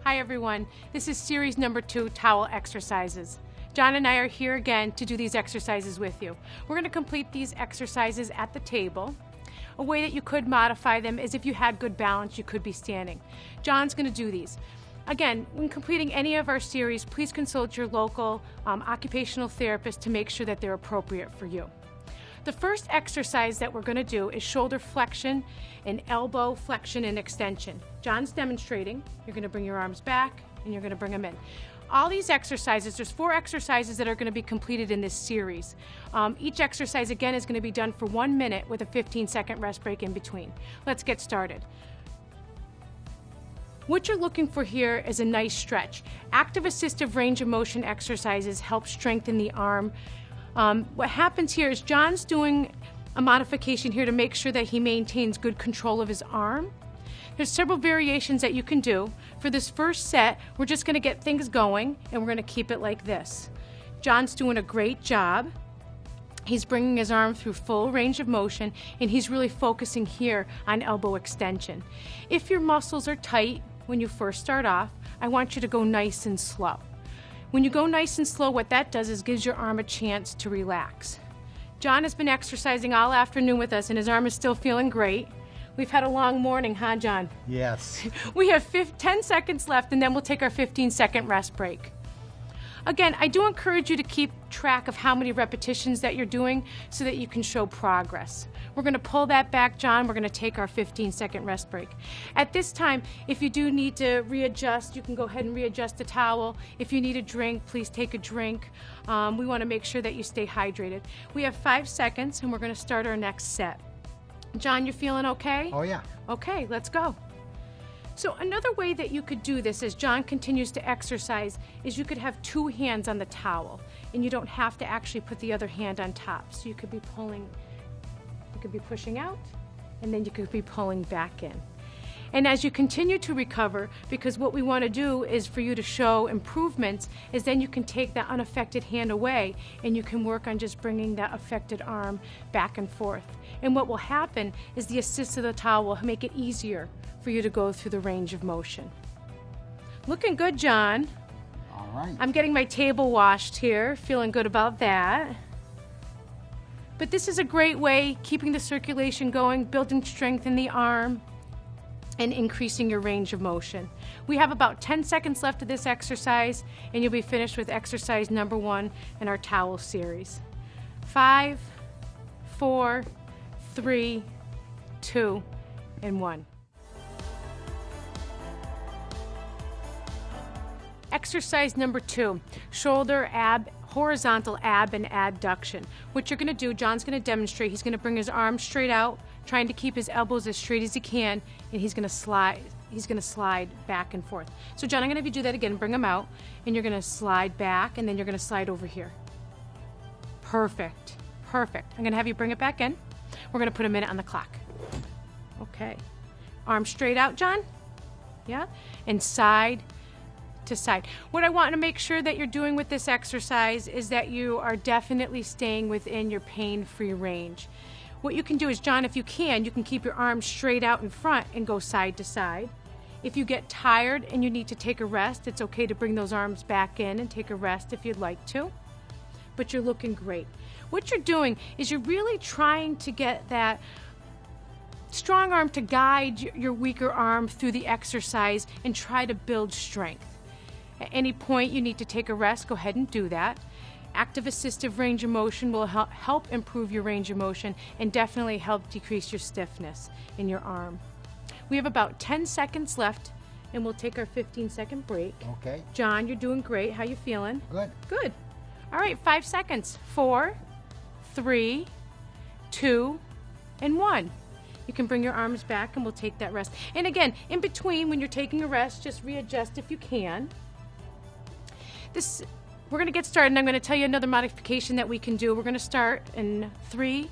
Hi everyone, this is series number 2, towel exercises. John and I are here again to do these exercises with you. We're going to complete these exercises at the table. A way that you could modify them is if you had good balance, you could be standing. John's going to do these. Again, when completing any of our series, please consult your local occupational therapist to make sure that they're appropriate for you. The first exercise that we're going to do is shoulder flexion and elbow flexion and extension. John's demonstrating. You're going to bring your arms back and you're going to bring them in. All these exercises, there's 4 exercises that are going to be completed in this series. Each exercise again is going to be done for 1 minute with a 15-second rest break in between. Let's get started. What you're looking for here is a nice stretch. Active assistive range of motion exercises help strengthen the arm. What happens here is John's doing a modification here to make sure that he maintains good control of his arm. There's several variations that you can do. For this first set, we're just going to get things going and we're going to keep it like this. John's doing a great job. He's bringing his arm through full range of motion and he's really focusing here on elbow extension. If your muscles are tight when you first start off, I want you to go nice and slow. When you go nice and slow, what that does is gives your arm a chance to relax. John has been exercising all afternoon with us and his arm is still feeling great. We've had a long morning, huh, John? Yes. We have 10 seconds left and then we'll take our 15-second rest break. Again, I do encourage you to keep track of how many repetitions that you're doing so that you can show progress. We're going to pull that back, John. We're going to take our 15-second rest break. At this time, if you do need to readjust, you can go ahead and readjust the towel. If you need a drink, please take a drink. We want to make sure that you stay hydrated. We have 5 seconds and we're going to start our next set. John, you feeling okay? Oh yeah. Okay, let's go. So another way that you could do this as John continues to exercise is you could have 2 hands on the towel and you don't have to actually put the other hand on top. So you could be pushing out and then you could be pulling back in. And as you continue to recover, because what we want to do is for you to show improvements, is then you can take that unaffected hand away and you can work on just bringing that affected arm back and forth. And what will happen is the assist of the towel will make it easier for you to go through the range of motion. Looking good, John. All right. I'm getting my table washed here, feeling good about that. But this is a great way, keeping the circulation going, building strength in the arm, and increasing your range of motion. We have about 10 seconds left of this exercise, and you'll be finished with exercise number 1 in our towel series. 5, 4, 3, 2, and 1. Exercise number 2, shoulder horizontal ab and adduction. What you're going to do, John's going to demonstrate. He's going to bring his arms straight out, trying to keep his elbows as straight as he can, and he's going to slide. He's going to slide back and forth. So John, I'm going to have you do that again. Bring them out, and you're going to slide back, and then you're going to slide over here. Perfect. Perfect. I'm going to have you bring it back in. We're going to put a minute on the clock. Okay. Arms straight out, John. Yeah. And side to side. What I want to make sure that you're doing with this exercise is that you are definitely staying within your pain-free range. What you can do is, John, if you can keep your arms straight out in front and go side to side. If you get tired and you need to take a rest, it's okay to bring those arms back in and take a rest if you'd like to. But you're looking great. What you're doing is you're really trying to get that strong arm to guide your weaker arm through the exercise and try to build strength. At any point you need to take a rest, go ahead and do that. Active assistive range of motion will help improve your range of motion and definitely help decrease your stiffness in your arm. We have about 10 seconds left and we'll take our 15-second break. Okay. John, you're doing great. How you feeling? Good. Good. All right, 5 seconds. 4, 3, 2, and 1. You can bring your arms back and we'll take that rest. And again, in between when you're taking a rest, just readjust if you can. We're going to get started and I'm going to tell you another modification that we can do. We're going to start in 3,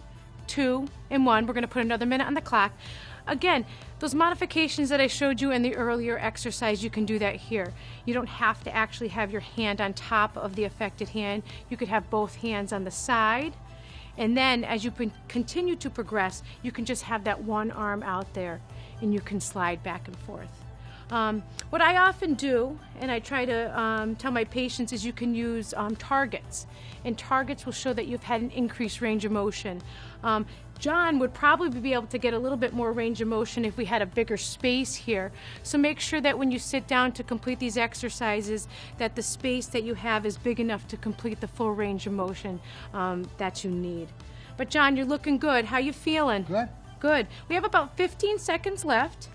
2, and 1. We're going to put another minute on the clock. Again, those modifications that I showed you in the earlier exercise, you can do that here. You don't have to actually have your hand on top of the affected hand. You could have both hands on the side. And then as you continue to progress, you can just have that one arm out there and you can slide back and forth. What I often do, and I try to tell my patients, is you can use targets. And targets will show that you've had an increased range of motion. John would probably be able to get a little bit more range of motion if we had a bigger space here. So make sure that when you sit down to complete these exercises, that the space that you have is big enough to complete the full range of motion that you need. But John, you're looking good. How you feeling? Good. Good. We have about 15 seconds left,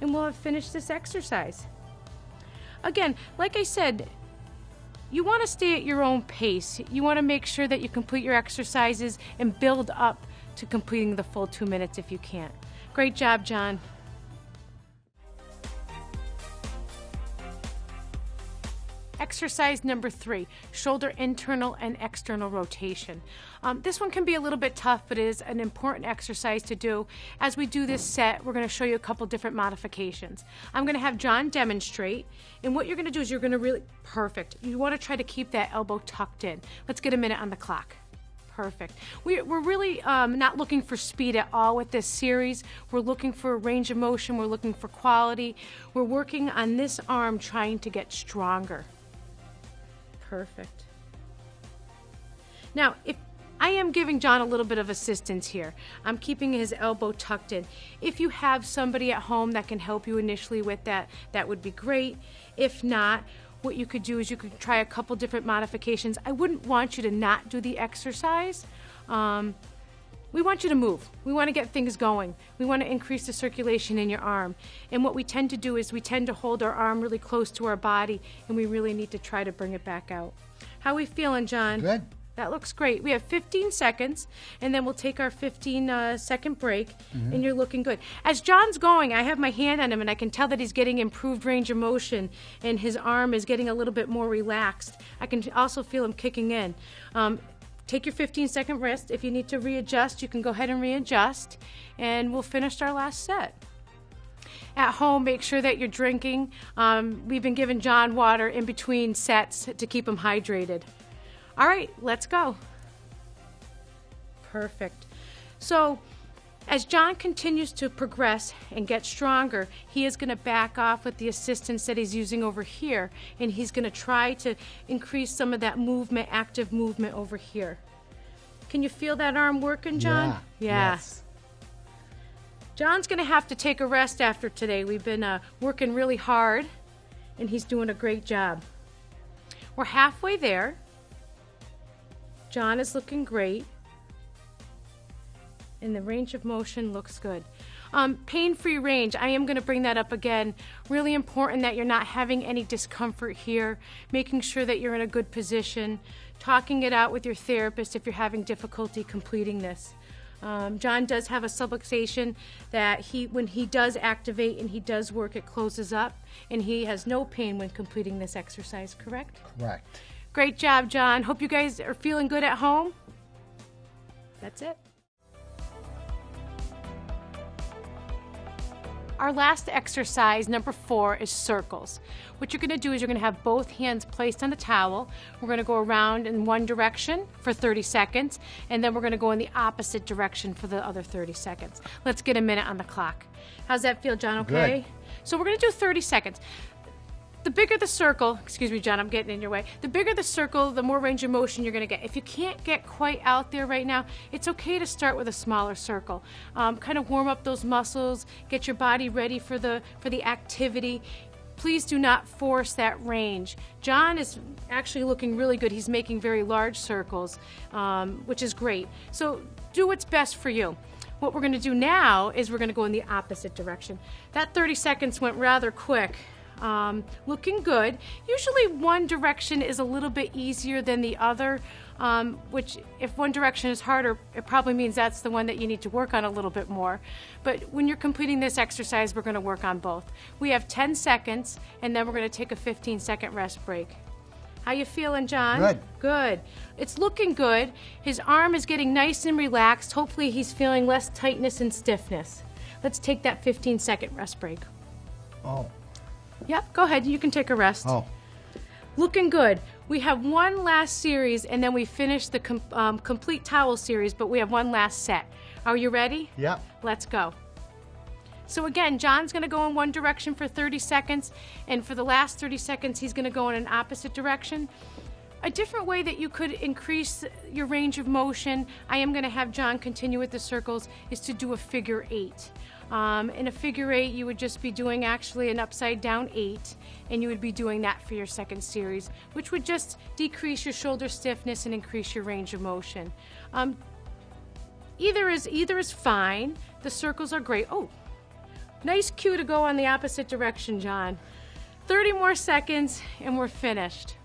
and we'll have finished this exercise. Again, like I said, you want to stay at your own pace. You want to make sure that you complete your exercises and build up to completing the full 2 minutes if you can't. Great job, John. Exercise number 3, shoulder internal and external rotation. This one can be a little bit tough, but it is an important exercise to do. As we do this set, we're going to show you a couple different modifications. I'm going to have John demonstrate, and what you're going to do is you're going to really, perfect. You want to try to keep that elbow tucked in. Let's get a minute on the clock. Perfect. We're really not looking for speed at all with this series. We're looking for range of motion. We're looking for quality. We're working on this arm trying to get stronger. Perfect. Now, if I am giving John a little bit of assistance here. I'm keeping his elbow tucked in. If you have somebody at home that can help you initially with that, that would be great. If not, what you could do is you could try a couple different modifications. I wouldn't want you to not do the exercise. We want you to move. We want to get things going. We want to increase the circulation in your arm. And what we tend to do is we tend to hold our arm really close to our body, and we really need to try to bring it back out. How are we feeling, John? Good. That looks great. We have 15 seconds, and then we'll take our 15-second break, and you're looking good. As John's going, I have my hand on him, and I can tell that he's getting improved range of motion, and his arm is getting a little bit more relaxed. I can also feel him kicking in. Take your 15-second rest. If you need to readjust, you can go ahead and readjust, and we'll finish our last set. At home, make sure that you're drinking. We've been giving John water in between sets to keep him hydrated. All right, let's go. Perfect. So, as John continues to progress and get stronger, he is going to back off with the assistance that he's using over here, and he's going to try to increase some of that movement, active movement over here. Can you feel that arm working, John? Yeah. Yes. John's going to have to take a rest after today. We've been working really hard, and he's doing a great job. We're halfway there. John is looking great. And the range of motion looks good. Pain-free range, I am going to bring that up again. Really important that you're not having any discomfort here, making sure that you're in a good position, talking it out with your therapist if you're having difficulty completing this. John does have a subluxation that when he does activate and he does work, it closes up, and he has no pain when completing this exercise, correct? Correct. Great job, John. Hope you guys are feeling good at home. That's it. Our last exercise, number 4, is circles. What you're going to do is you're going to have both hands placed on the towel. We're going to go around in one direction for 30 seconds, and then we're going to go in the opposite direction for the other 30 seconds. Let's get a minute on the clock. How's that feel, John? Okay? Good. So we're going to do 30 seconds. The bigger the circle, excuse me, John, I'm getting in your way. The bigger the circle, the more range of motion you're going to get. If you can't get quite out there right now, it's okay to start with a smaller circle. Kind of warm up those muscles, get your body ready for the activity. Please do not force that range. John is actually looking really good. He's making very large circles, which is great. So do what's best for you. What we're going to do now is we're going to go in the opposite direction. That 30 seconds went rather quick. Looking good. Usually one direction is a little bit easier than the other, which if one direction is harder, it probably means that's the one that you need to work on a little bit more. But when you're completing this exercise, we're going to work on both. We have 10 seconds, and then we're going to take a 15-second rest break. How you feeling, John? Good. Good. It's looking good. His arm is getting nice and relaxed. Hopefully he's feeling less tightness and stiffness. Let's take that 15-second rest break. Oh. Yep, go ahead. You can take a rest. Oh. Looking good. We have one last series, and then we finish the complete towel series, but we have one last set. Are you ready? Yep. Let's go. So again, John's gonna go in one direction for 30 seconds, and for the last 30 seconds, he's gonna go in an opposite direction. A different way that you could increase your range of motion, I am gonna have John continue with the circles, is to do a figure 8. In a figure 8, you would just be doing actually an upside down 8, and you would be doing that for your second series, which would just decrease your shoulder stiffness and increase your range of motion. Either is fine. The circles are great. Oh, nice cue to go on the opposite direction, John. 30 more seconds and we're finished.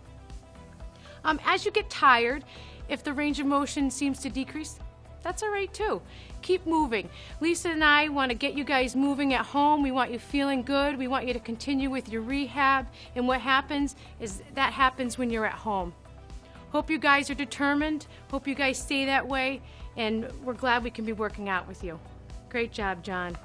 As you get tired, if the range of motion seems to decrease, that's all right too. Keep moving. Lisa and I want to get you guys moving at home. We want you feeling good. We want you to continue with your rehab. And what happens is that happens when you're at home. Hope you guys are determined. Hope you guys stay that way. And we're glad we can be working out with you. Great job, John.